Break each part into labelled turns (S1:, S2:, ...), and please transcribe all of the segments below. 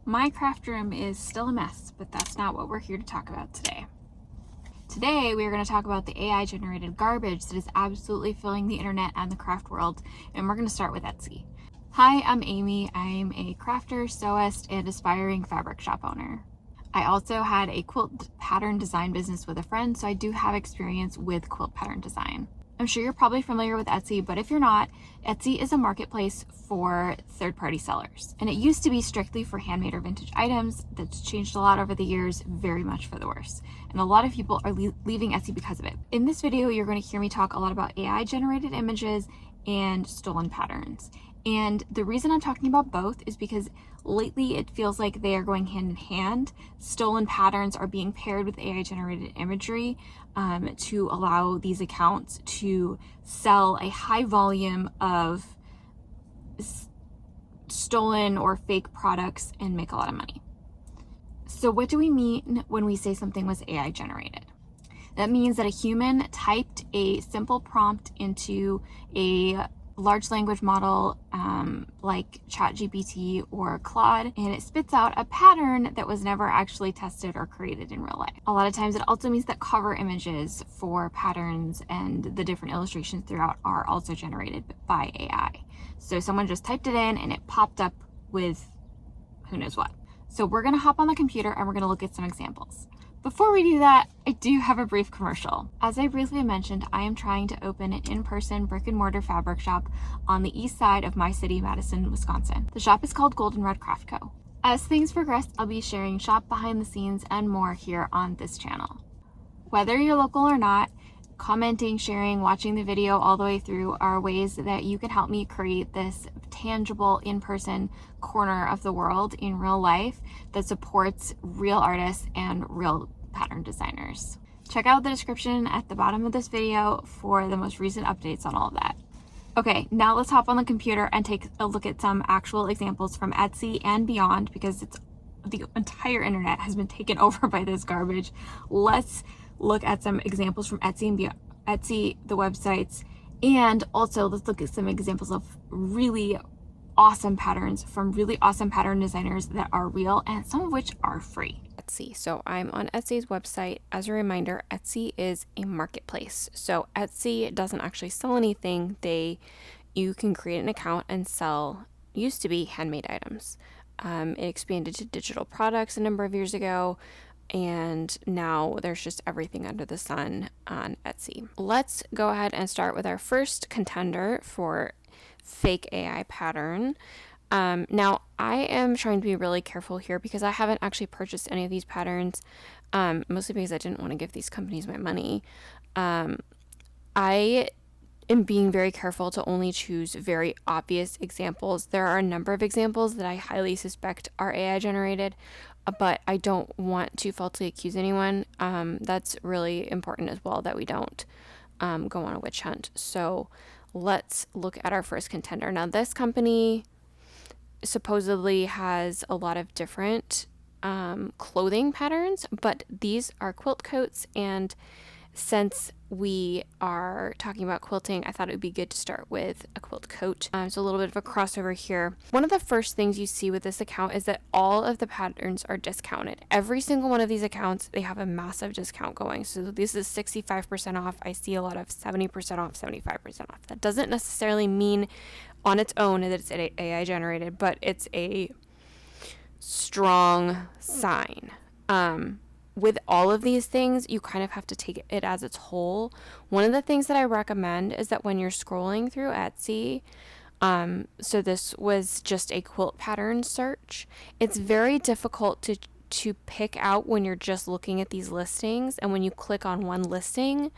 S1: My craft room is still a mess, but that's not what we're here to talk about today. Today, we are going to talk about the AI-generated garbage that is absolutely filling the internet and the craft world, and we're going to start with Etsy. Hi, I'm Amy. I'm a crafter, sewist, and aspiring fabric shop owner. I also had a quilt pattern design business with a friend, so I do have experience with quilt pattern design. I'm sure you're probably familiar with Etsy, but if you're not, Etsy is a marketplace for third-party sellers. And it used to be strictly for handmade or vintage items. That's changed a lot over the years, very much for the worse. And a lot of people are leaving Etsy because of it. In this video, you're going to hear me talk a lot about AI-generated images and stolen patterns. And the reason I'm talking about both is because lately it feels like they are going hand in hand. Stolen patterns are being paired with AI-generated imagery to allow these accounts to sell a high volume of stolen or fake products and make a lot of money. So what do we mean when we say something was AI-generated? That means that a human typed a simple prompt into a large language model like ChatGPT or Claude, and it spits out a pattern that was never actually tested or created in real life. A lot of times it also means that cover images for patterns and the different illustrations throughout are also generated by AI. So someone just typed it in and it popped up with who knows what. So we're gonna hop on the computer and we're gonna look at some examples. Before we do that, I do have a brief commercial. As I briefly mentioned, I am trying to open an in-person brick and mortar fabric shop on the east side of my city, Madison, Wisconsin. The shop is called Goldenrod Craft Co. As things progress, I'll be sharing shop behind the scenes and more here on this channel. Whether you're local or not, commenting, sharing, watching the video all the way through are ways that you can help me create this tangible in-person corner of the world in real life that supports real artists and real pattern designers. Check out the description at the bottom of this video for the most recent updates on all of that. Okay, now let's hop on the computer and take a look at some actual examples from Etsy and beyond, because the entire internet has been taken over by this garbage. Let's look at some examples from Etsy and beyond, Etsy, the websites, and also let's look at some examples of really awesome patterns from really awesome pattern designers that are real and some of which are free. Etsy. So I'm on Etsy's website. As a reminder, Etsy is a marketplace. So Etsy doesn't actually sell anything. You can create an account and sell, used to be handmade items. It expanded to digital products a number of years ago, and now there's just everything under the sun on Etsy. Let's go ahead and start with our first contender for fake AI pattern. Now I am trying to be really careful here because I haven't actually purchased any of these patterns, mostly because I didn't want to give these companies my money. I am being very careful to only choose very obvious examples. There are a number of examples that I highly suspect are AI generated, but I don't want to falsely accuse anyone. That's really important as well, that we don't go on a witch hunt. So let's look at our first contender. Now, this company supposedly has a lot of different clothing patterns, but these are quilt coats, and since we are talking about quilting, I thought it would be good to start with a quilt coat. So a little bit of a crossover here. One of the first things you see with this account is that all of the patterns are discounted. Every single one of these accounts, they have a massive discount going. So this is 65% off. I see a lot of 70% off, 75% off. That doesn't necessarily mean on its own that it's AI generated, but it's a strong sign. With all of these things, you kind of have to take it as its whole. One of the things that I recommend is that when you're scrolling through Etsy, so this was just a quilt pattern search, it's very difficult to pick out when you're just looking at these listings, and when you click on one listing,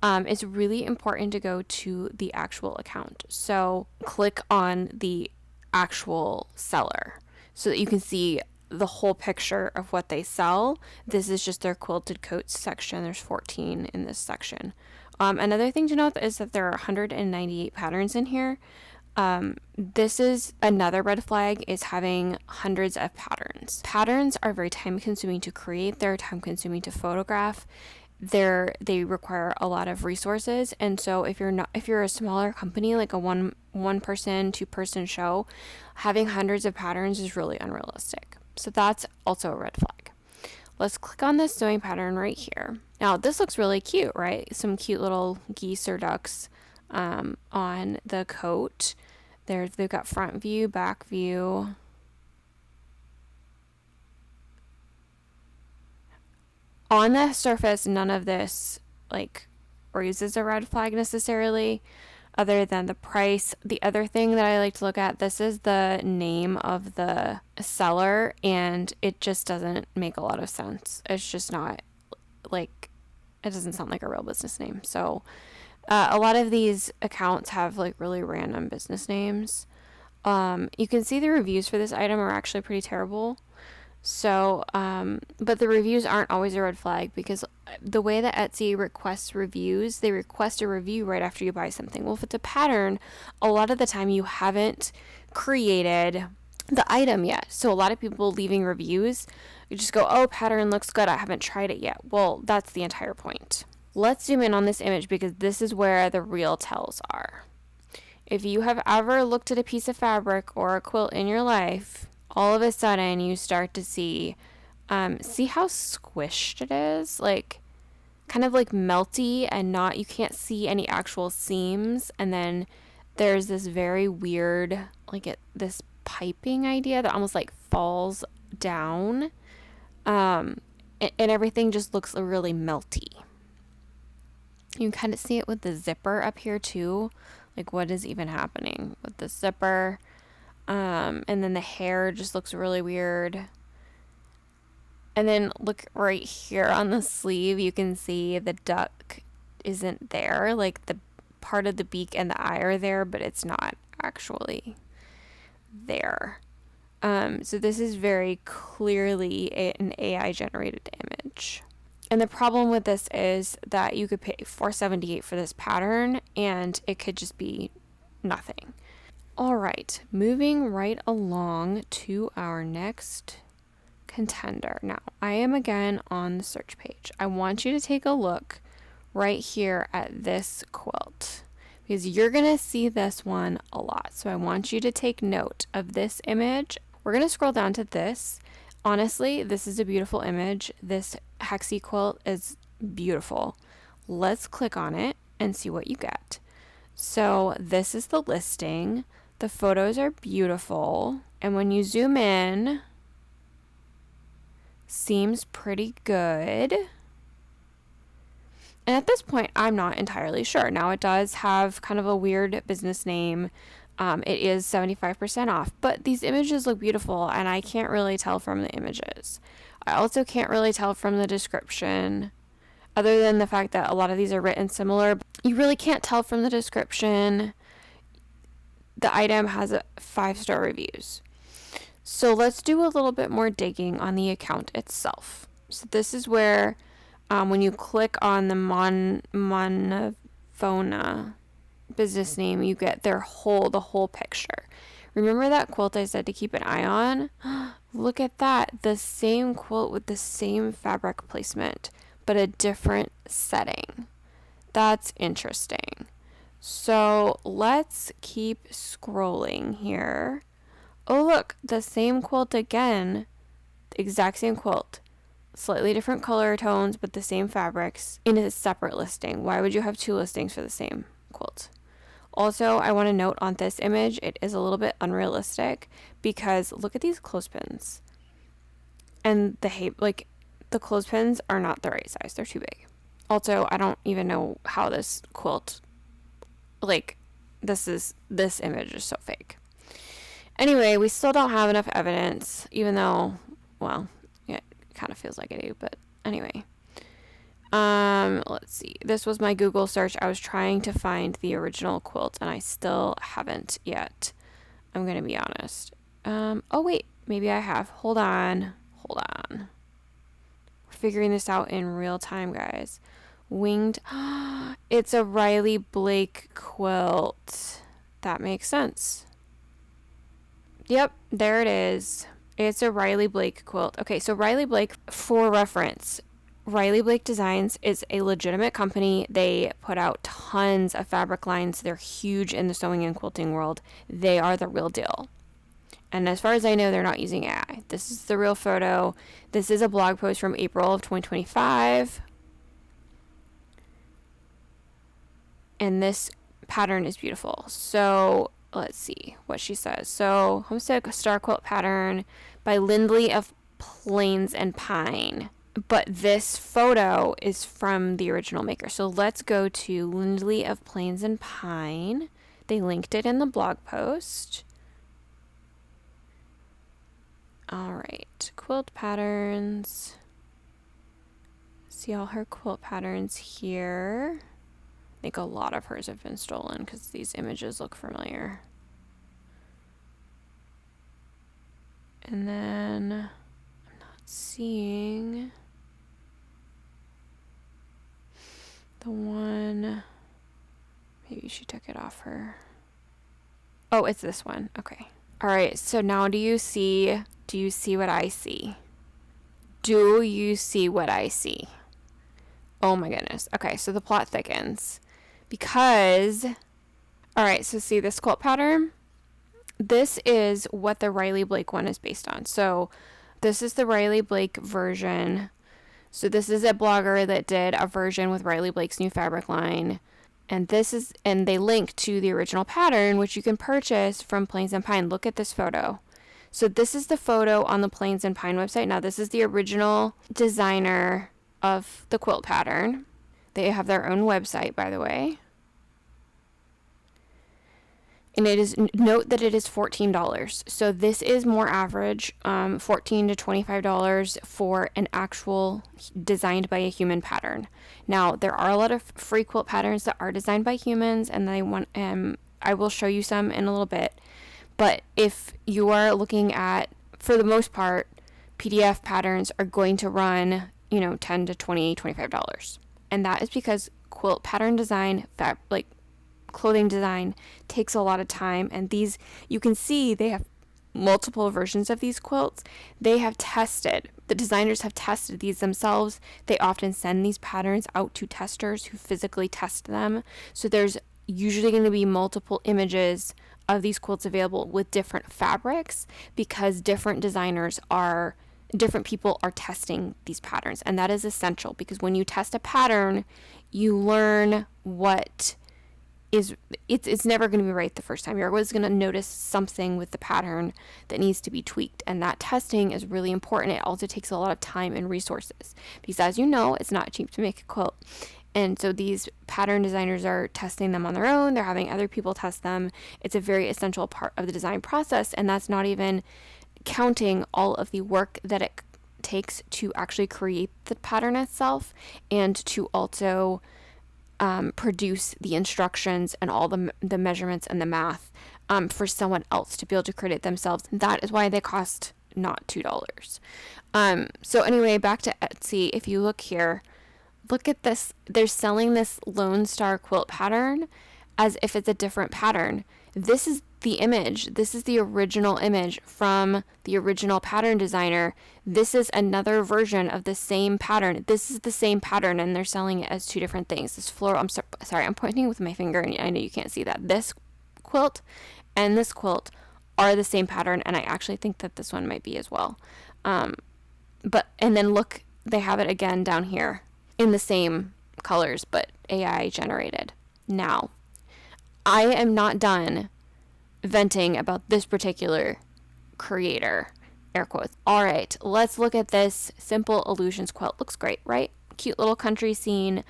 S1: it's really important to go to the actual account. So click on the actual seller so that you can see the whole picture of what they sell. This is just their quilted coats section. There's 14 in this section. Another thing to note is that there are 198 patterns in here. This is another red flag, is having hundreds of patterns. Patterns are very time consuming to create. They're time consuming to photograph. They require a lot of resources, and so if you're a smaller company, like a one person, 2 person show, having hundreds of patterns is really unrealistic. So that's also a red flag. Let's click on this sewing pattern right here. Now this looks really cute, right? Some cute little geese or ducks on the coat. They've got front view, back view. On the surface, none of this like raises a red flag necessarily, other than the price. The other thing that I like to look at, this is the name of the seller, and it just doesn't make a lot of sense. It's just not like, it doesn't sound like a real business name. So a lot of these accounts have like really random business names. You can see the reviews for this item are actually pretty terrible. So, but the reviews aren't always a red flag, because the way that Etsy requests reviews, they request a review right after you buy something. Well, if it's a pattern, a lot of the time you haven't created the item yet. So a lot of people leaving reviews, you just go, oh, pattern looks good, I haven't tried it yet. Well, that's the entire point. Let's zoom in on this image, because this is where the real tells are. If you have ever looked at a piece of fabric or a quilt in your life, all of a sudden you start to see how squished it is, like kind of like melty, and not, you can't see any actual seams. And then there's this very weird, like this piping idea that almost like falls down, and everything just looks really melty. You can kind of see it with the zipper up here too, like what is even happening with the zipper. And then the hair just looks really weird. And then look right here on the sleeve, you can see the duck isn't there. Like the part of the beak and the eye are there, but it's not actually there. So this is very clearly an AI generated image. And the problem with this is that you could pay $4.78 for this pattern and it could just be nothing. All right, moving right along to our next contender. Now, I am again on the search page. I want you to take a look right here at this quilt, because you're going to see this one a lot. So I want you to take note of this image. We're going to scroll down to this. Honestly, this is a beautiful image. This hexie quilt is beautiful. Let's click on it and see what you get. So this is the listing. The photos are beautiful, and when you zoom in, seems pretty good. And at this point, I'm not entirely sure. Now, it does have kind of a weird business name. It is 75% off, but these images look beautiful, and I can't really tell from the images. I also can't really tell from the description, other than the fact that a lot of these are written similar. You really can't tell from the description. The item has 5-star reviews. So let's do a little bit more digging on the account itself. So this is where when you click on the Monofona business name, you get the whole picture. Remember that quilt I said to keep an eye on? Look at that. The same quilt with the same fabric placement, but a different setting. That's interesting. So let's keep scrolling here. Oh, look, the same quilt again, the exact same quilt, slightly different color tones, but the same fabrics in a separate listing. Why would you have 2 listings for the same quilt? Also, I want to note on this image, it is a little bit unrealistic, because look at these clothespins. And the clothespins are not the right size. They're too big. Also, I don't even know how this quilt, this image is so fake. Anyway, we still don't have enough evidence, even though, well, yeah, it kind of feels like I do, but anyway. Let's see. This was my Google search. I was trying to find the original quilt, and I still haven't yet. I'm going to be honest. Oh, wait. Maybe I have. Hold on. We're figuring this out in real time, guys. Winged. It's a Riley Blake quilt. That makes sense. Yep, there it is. It's a Riley Blake quilt. Okay, so Riley Blake, for reference, Riley Blake Designs is a legitimate company. They put out tons of fabric lines. They're huge in the sewing and quilting world. They are the real deal.
S2: And as far as I know, they're not using AI. This is the real photo. This is a blog post from April of 2025. And this pattern is beautiful. So let's see what she says. So Homestead Star Quilt pattern by Lindley of Plains and Pine. But this photo is from the original maker. So let's go to Lindley of Plains and Pine. They linked it in the blog post. All right, quilt patterns. See all her quilt patterns here. I think a lot of hers have been stolen because these images look familiar. And then I'm not seeing the one. Maybe she took it off her. Oh, it's this one. Okay. All right. So now do you see what I see? Do you see what I see? Oh my goodness. Okay. So the plot thickens because, all right. So see this quilt pattern? This is what the Riley Blake one is based on. So this is the Riley Blake version. So this is a blogger that did a version with Riley Blake's new fabric line. And they link to the original pattern, which you can purchase from Plains and Pine. Look at this photo. So this is the photo on the Plains and Pine website. Now this is the original designer of the quilt pattern. They have their own website, by the way. And note that it is $14. So this is more average, $14 to $25 for an actual designed by a human pattern. Now, there are a lot of free quilt patterns that are designed by humans, and I will show you some in a little bit. But if you are looking at, for the most part, PDF patterns are going to run, $10 to $20, $25. And that is because quilt pattern design, clothing design takes a lot of time, and these, you can see they have multiple versions of these quilts. The designers have tested these themselves. They often send these patterns out to testers who physically test them. So there's usually going to be multiple images of these quilts available with different fabrics because different people are testing these patterns, and that is essential because when you test a pattern, you learn what it's never going to be right the first time. You're always going to notice something with the pattern that needs to be tweaked, and that testing is really important. It also takes a lot of time and resources because, as you know, it's not cheap to make a quilt. And so these pattern designers are testing them on their own. They're having other people test them. It's a very essential part of the design process, and that's not even counting all of the work that it takes to actually create the pattern itself and to also produce the instructions and all the measurements and the math for someone else to be able to create it themselves. That is why they cost not $2. So anyway, back to Etsy. If you look here, look at this. They're selling this Lone Star quilt pattern as if it's a different pattern. This is the image. This is the original image from the original pattern designer. This is another version of the same pattern. This is the same pattern, and they're selling it as two different things. This floral, sorry, I'm pointing with my finger, and I know you can't see that. This quilt and this quilt are the same pattern, and I actually think that this one might be as well. And then look, they have it again down here in the same colors, but AI generated. Now, I am not done venting about this particular creator, air quotes. All right, let's look at this Simple Illusions quilt. Looks great, right? Cute little country scene.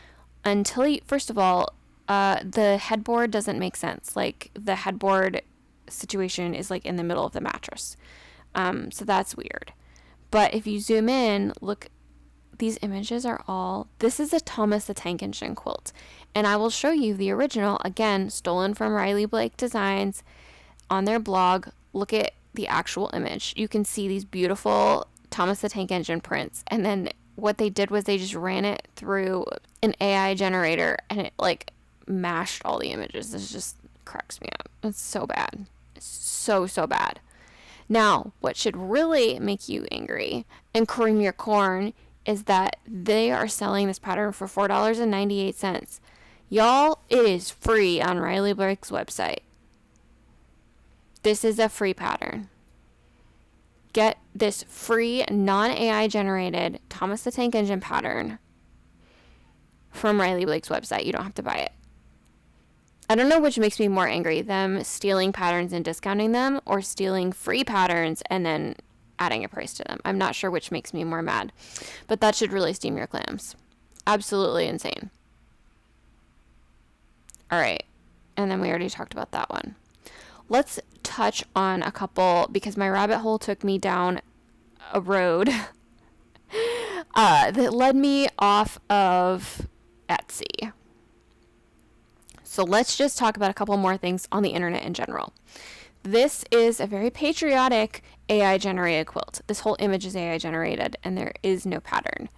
S2: First of all, the headboard doesn't make sense. Like, the headboard situation is like in the middle of the mattress. So that's weird. But if you zoom in, look, these images are this is a Thomas the Tank Engine quilt. And I will show you the original, again, stolen from Riley Blake Designs on their blog. Look at the actual image. You can see these beautiful Thomas the Tank Engine prints. And then what they did was they just ran it through an AI generator and it mashed all the images. This just cracks me up. It's so bad. It's so bad. Now, what should really make you angry and cream your corn is that they are selling this pattern for $4.98. Y'all, it is free on Riley Blake's website. This is a free pattern. get this free non-AI generated Thomas the Tank Engine pattern from Riley Blake's website. You don't have to buy it. I don't know which makes me more angry, them stealing patterns and discounting them, or stealing free patterns and then adding a price to them. I'm not sure which makes me more mad, but that should really steam your clams. Absolutely insane. All right. And then we already talked about that one. Let's touch on a couple, because my rabbit hole took me down a road that led me off of Etsy. So let's just talk about a couple more things on the internet in general. This is a very patriotic AI generated quilt. This whole image is AI generated and there is no pattern.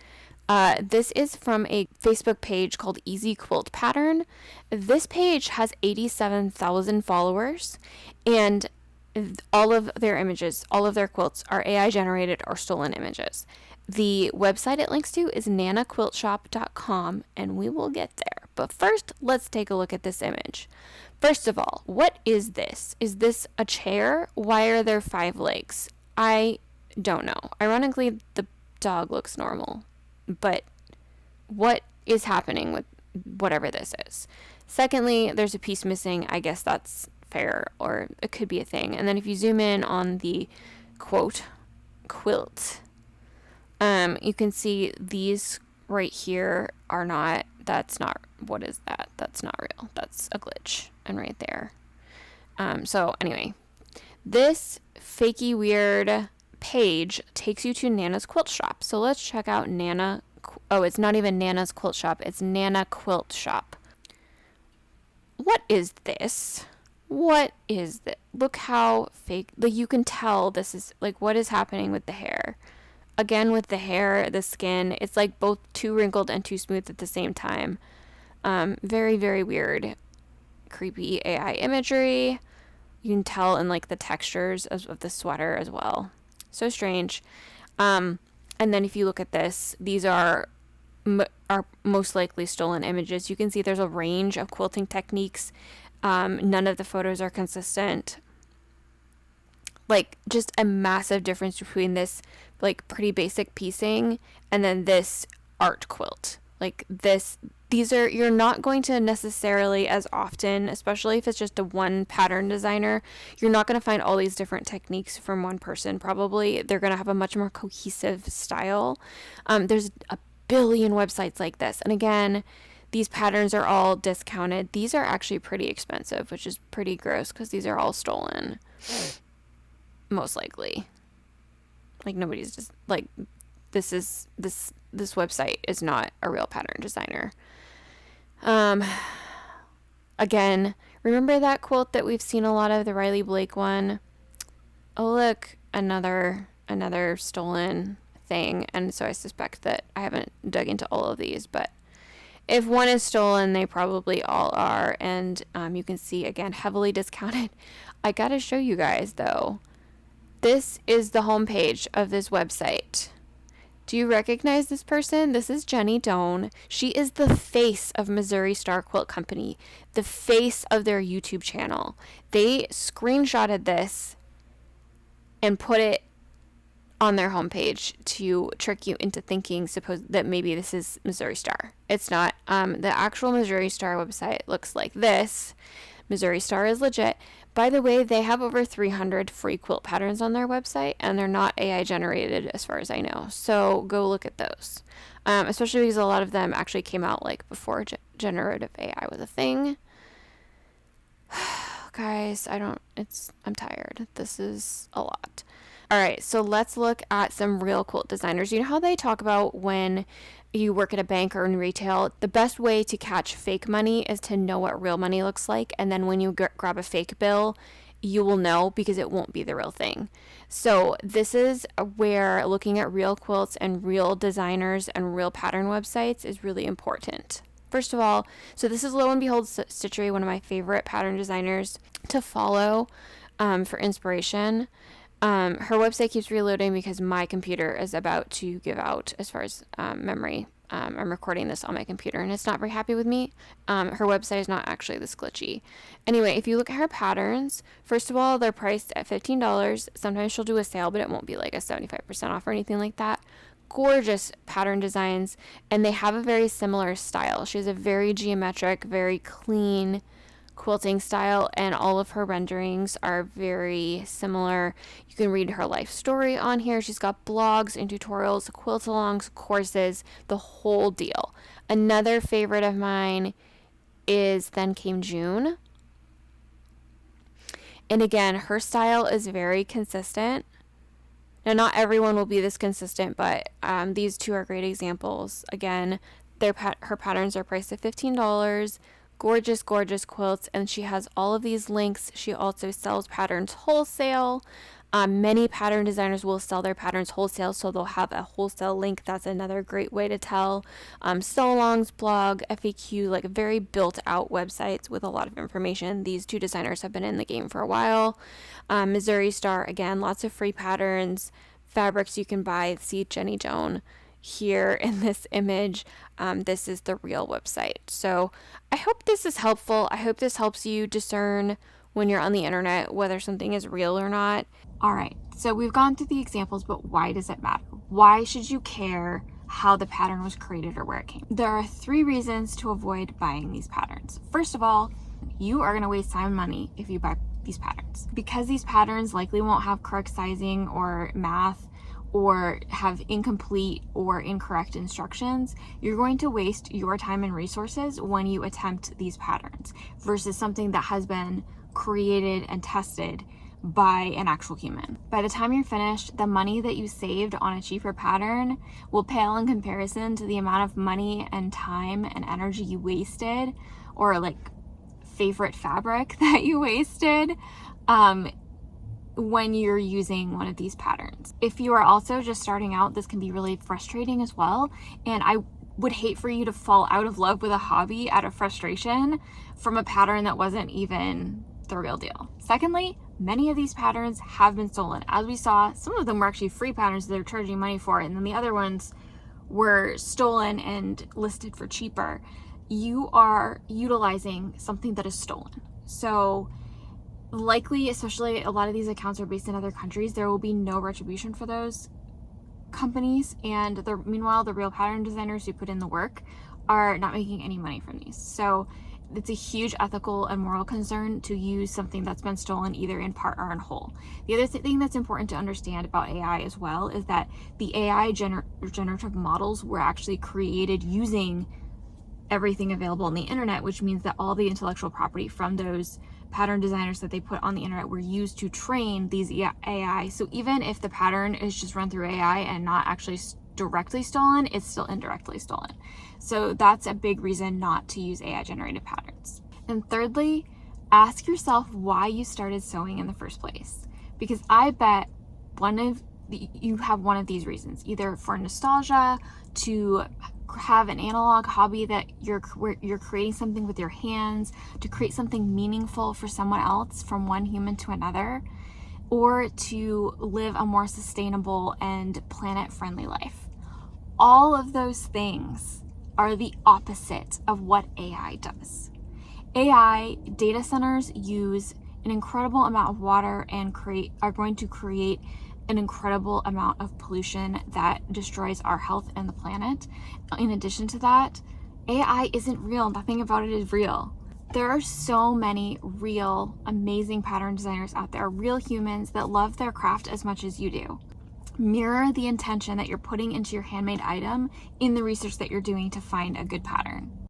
S2: This is from a Facebook page called Easy Quilt Pattern. This page has 87,000 followers, and all of their images, all of their quilts are AI generated or stolen images. The website it links to is nanaquiltshop.com, and we will get there. But first, let's take a look at this image. First of all, what is this? Is this a chair? Why are there 5 legs? I don't know. Ironically, the dog looks normal. But what is happening with whatever this is? Secondly, there's a piece missing. I guess that's fair, or it could be a thing. And then if you zoom in on the quote quilt, you can see these right here are not, that's not, what is that? That's not real. That's a glitch. And right there. So anyway, this fakey weird page takes you to Nana's Quilt Shop. So let's check out Nana. Oh, it's not even Nana's Quilt Shop. It's Nana Quilt Shop. What is this? What is this? Look how fake. Like, you can tell this is, like, what is happening with the hair. Again, with the hair, the skin, it's like both too wrinkled and too smooth at the same time. Very, very weird. Creepy AI imagery. You can tell in, like, the textures of the sweater as well. So strange. And then if you look at this, these are most likely stolen images. You can see there's a range of quilting techniques. None of the photos are consistent. Like, just a massive difference between this, like, pretty basic piecing and then this art quilt. Like, these are, you're not going to necessarily as often, especially if it's just a one pattern designer, you're not going to find all these different techniques from one person. Probably they're going to have a much more cohesive style. There's a billion websites like this. And again, these patterns are all discounted. These are actually pretty expensive, which is pretty gross because these are all stolen. Most likely. Like, nobody's just, like, this website is not a real pattern designer. Again, remember that quilt that we've seen a lot of, the Riley Blake one? Oh, look, another stolen thing. And so I suspect that I haven't dug into all of these, but if one is stolen, they probably all are. And you can see, again, heavily discounted. I gotta show you guys, though. This is the homepage of this website. Do you recognize this person? This is Jenny Doan. She is the face of Missouri Star Quilt Company, the face of their YouTube channel. They screenshotted this and put it on their homepage to trick you into thinking that maybe this is Missouri Star. It's not. The actual Missouri Star website looks like this. Missouri Star is legit. By the way, they have over 300 free quilt patterns on their website, and they're not AI generated as far as I know. So go look at those. Especially because a lot of them actually came out like before generative AI was a thing. Guys, I'm tired. This is a lot. All right, so let's look at some real quilt designers. You know how they talk about when you work at a bank or in retail, the best way to catch fake money is to know what real money looks like. And then when you grab a fake bill, you will know because it won't be the real thing. So this is where looking at real quilts and real designers and real pattern websites is really important. First of all, so this is Lo and Behold Stitchery, one of my favorite pattern designers to follow for inspiration. Her website keeps reloading because my computer is about to give out as far as memory. I'm recording this on my computer and it's not very happy with me. Her website is not actually this glitchy. Anyway, if you look at her patterns, first of all, they're priced at $15. Sometimes she'll do a sale, but it won't be like a 75% off or anything like that. Gorgeous pattern designs, and they have a very similar style. She has a very geometric, very clean quilting style, and all of her renderings are very similar. You can read her life story on here. She's got blogs and tutorials, quilt alongs, courses, the whole deal. Another favorite of mine is Then Came June. And again, her style is very consistent. Now, not everyone will be this consistent, but these two are great examples. Again, her patterns are priced at $15. Gorgeous, gorgeous quilts, and she has all of these links. She also sells patterns wholesale. Many pattern designers will sell their patterns wholesale, so they'll have a wholesale link. That's another great way to tell. Sew-alongs, blog, FAQ, like very built-out websites with a lot of information. These two designers have been in the game for a while. Missouri Star, again, lots of free patterns, fabrics you can buy. See Jenny Joan here in this image. This is the real website. So I hope this is helpful. I hope this helps you discern when you're on the internet whether something is real or not.
S1: All right, so we've gone through the examples, but why does it matter? Why should you care how the pattern was created or where it came? There are 3 reasons to avoid buying these patterns. First of all, you are going to waste time and money if you buy these patterns. Because these patterns likely won't have correct sizing or math, or have incomplete or incorrect instructions, you're going to waste your time and resources when you attempt these patterns versus something that has been created and tested by an actual human. By the time you're finished, the money that you saved on a cheaper pattern will pale in comparison to the amount of money and time and energy you wasted, or like favorite fabric that you wasted, when you're using one of these patterns. If you are also just starting out, this can be really frustrating as well. And I would hate for you to fall out of love with a hobby out of frustration from a pattern that wasn't even the real deal. Secondly, many of these patterns have been stolen. As we saw, some of them were actually free patterns that they're charging money for, and then the other ones were stolen and listed for cheaper. You are utilizing something that is stolen. So likely, especially a lot of these accounts are based in other countries, there will be no retribution for those companies, and meanwhile the real pattern designers who put in the work are not making any money from these. So it's a huge ethical and moral concern to use something that's been stolen either in part or in whole. The other thing that's important to understand about AI as well is that the AI generative models were actually created using everything available on the internet, which means that all the intellectual property from those pattern designers that they put on the internet were used to train these AI. So even if the pattern is just run through AI and not actually directly stolen, it's still indirectly stolen. So that's a big reason not to use AI generated patterns. And thirdly, ask yourself why you started sewing in the first place. Because I bet you have one of these reasons, either for nostalgia, to have an analog hobby that you're creating something with your hands, to create something meaningful for someone else from one human to another, or to live a more sustainable and planet-friendly life. All of those things are the opposite of what AI does. AI data centers use an incredible amount of water and are going to create an incredible amount of pollution that destroys our health and the planet. In addition to that, AI isn't real. Nothing about it is real. There are so many real, amazing pattern designers out there, real humans that love their craft as much as you do. Mirror the intention that you're putting into your handmade item in the research that you're doing to find a good pattern.